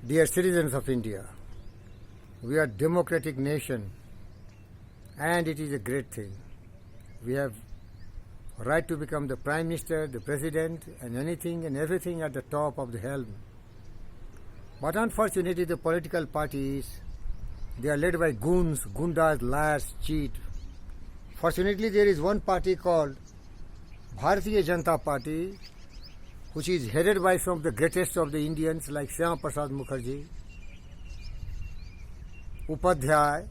Dear citizens of India, we are a democratic nation and it is a great thing. We have a right to become the Prime Minister, the President and anything and everything at the top of the helm. But unfortunately the political parties, they are led by goons, gundas, liars, cheat. Fortunately there is one party called Bharatiya Janata Party, which is headed by some of the greatest of the Indians like Shyama Prasad Mukherjee, Upadhyay,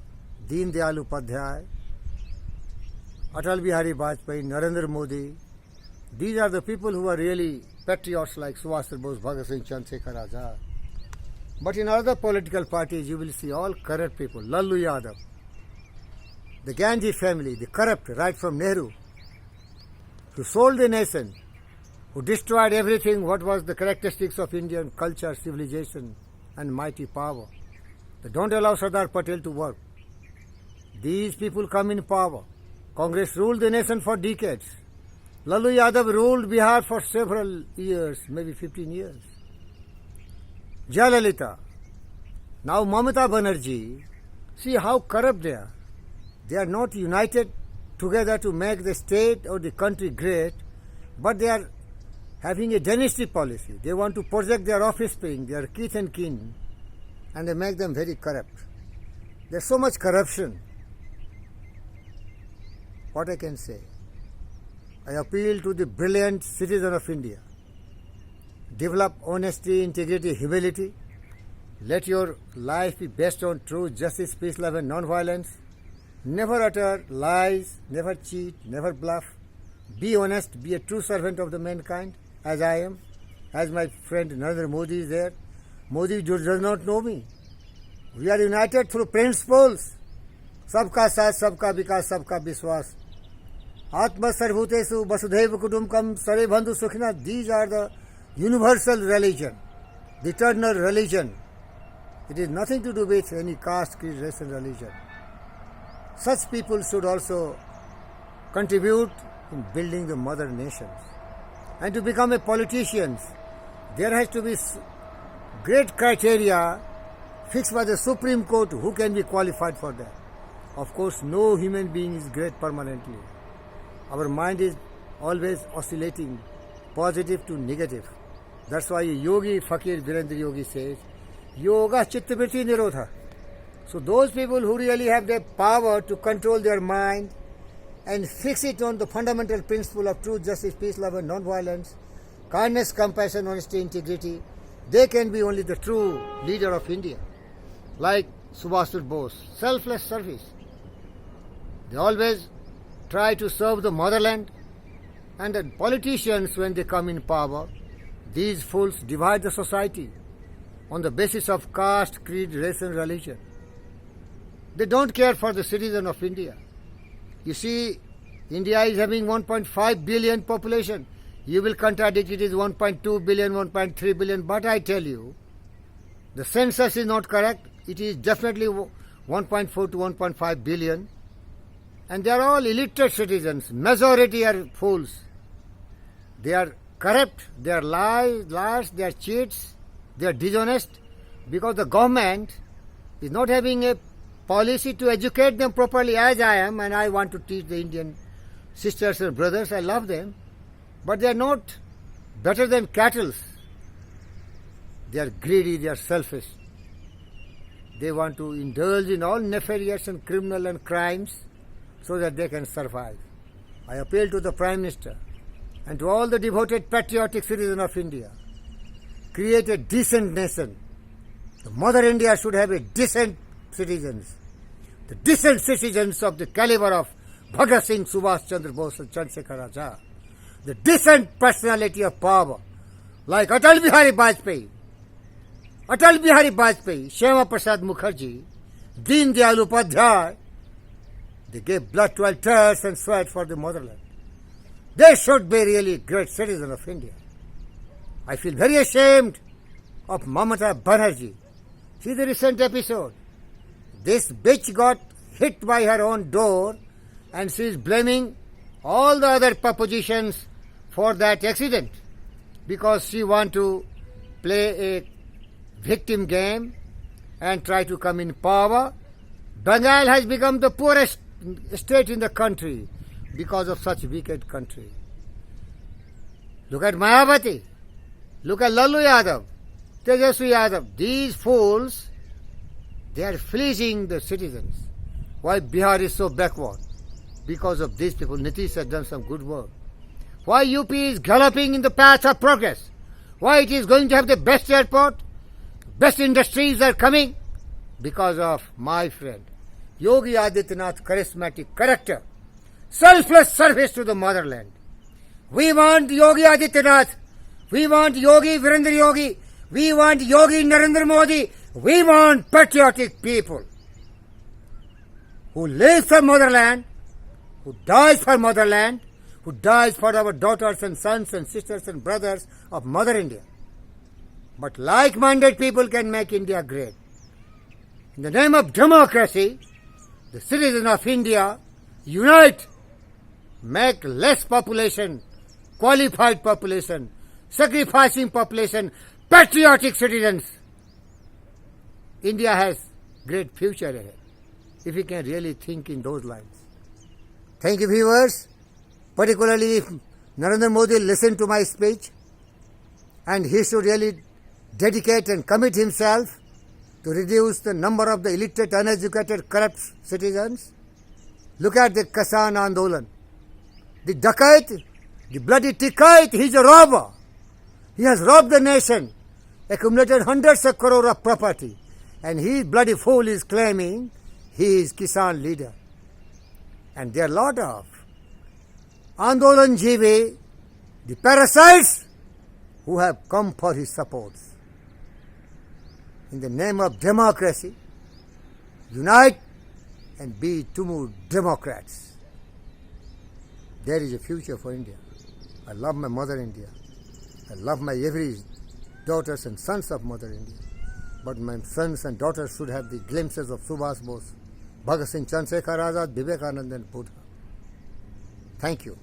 Deen Dayal Upadhyay, Atal Bihari Vajpayee, Narendra Modi. These are the people who are really patriots like Subhash Chandra Bose, Bhagat Singh, Chandrasekhar Azad. But in other political parties you will see all corrupt people. Lallu Yadav, the Gandhi family, the corrupt right from Nehru, who sold the nation, who destroyed everything what was the characteristics of Indian culture, civilization and mighty power. They don't allow Sardar Patel to work. These people come in power. Congress ruled the nation for decades. Lallu Yadav ruled Bihar for several years, maybe 15 years. Jayalalitha, now Mamata Banerjee, see how corrupt they are. They are not united together to make the state or the country great, but they are having a dynasty policy. They want to project their offspring, their kith and kin, and they make them very corrupt. There's so much corruption. What I can say? I appeal to the brilliant citizen of India. Develop honesty, integrity, humility. Let your life be based on truth, justice, peace, love and non-violence. Never utter lies, never cheat, never bluff. Be honest, be a true servant of the mankind, as I am, as my friend Narendra Modi is there. Modi does not know me. We are united through principles. Sabka saath, sabka vikas, sabka vishwas. Atma sarvbhutesu vasudhaiva kutumbakam sare bandhu sukhina. These are the universal religion, the eternal religion. It is nothing to do with any caste, creed, race and religion. Such people should also contribute in building the mother nations. And to become a politician, there has to be great criteria fixed by the Supreme Court who can be qualified for that. Of course, no human being is great permanently. Our mind is always oscillating, positive to negative. That's why Yogi Fakir Virendra Yogi says, Yoga Chittavriti Nirodha. So those people who really have the power to control their mind and fix it on the fundamental principle of truth, justice, peace, love and non-violence, kindness, compassion, honesty, integrity, they can be only the true leader of India. Like Subhash Chandra Bose, selfless service. They always try to serve the motherland, and the politicians, when they come in power, these fools divide the society on the basis of caste, creed, race and religion. They don't care for the citizen of India. You see, India is having 1.5 billion population. You will contradict it is 1.2 billion, 1.3 billion, but I tell you, the census is not correct. It is definitely 1.4 to 1.5 billion. And they are all illiterate citizens. Majority are fools. They are corrupt, they are liars, they are cheats, they are dishonest, because the government is not having a policy to educate them properly, as I am, and I want to teach the Indian sisters and brothers. I love them, but they are not better than cattle. They are greedy, they are selfish. They want to indulge in all nefarious and criminal and crimes so that they can survive. I appeal to the Prime Minister and to all the devoted patriotic citizens of India. Create a decent nation. The Mother India should have a decent citizens. The decent citizens of the caliber of Bhagat Singh, Subhash Chandra Bose and Chandrasekhar Azad. The decent personality of power like Atal Bihari Vajpayee, Shyama Prasad Mukherjee, Deen Dayal Upadhyay. They gave blood to tears and sweat for the motherland. They should be really great citizens of India. I feel very ashamed of Mamata Banerjee. See the recent episode. This bitch got hit by her own door and she is blaming all the other propositions for that accident because she want to play a victim game and try to come in power. Bengal has become the poorest state in the country because of such wicked country. Look at Mayawati. Look at Lalu Yadav, Tejaswi Yadav. These fools, they are fleecing the citizens. Why Bihar is so backward? Because of these people. Nitish has done some good work. Why UP is galloping in the path of progress? Why it is going to have the best airport? Best industries are coming? Because of my friend Yogi Adityanath's charismatic character, selfless service to the motherland. We want Yogi Adityanath. We want Yogi Virendra Yogi. We want Yogi Narendra Modi. We want patriotic people who live for motherland, who dies for motherland, who dies for our daughters and sons and sisters and brothers of Mother India. But like-minded people can make India great. In the name of democracy, the citizens of India unite, make less population, qualified population, sacrificing population, patriotic citizens. India has great future ahead if we can really think in those lines. Thank you, viewers. Particularly if Narendra Modi listened to my speech, and he should really dedicate and commit himself to reduce the number of the illiterate, uneducated, corrupt citizens. Look at the Kisan Andolan. The Dakat, the bloody Tikait, he's a robber. He has robbed the nation, accumulated hundreds of crore of property, and he, bloody fool, is claiming he is Kisan leader. And there are a lot of Andolan Jivi, the parasites, who have come for his supports. In the name of democracy, unite and be true Democrats. There is a future for India. I love my mother India. I love my every daughters and sons of mother India. But my sons and daughters should have the glimpses of Subhas Bose, Bhagat Singh, Chandrasekhar Azad, Vivekananda and Buddha. Thank you.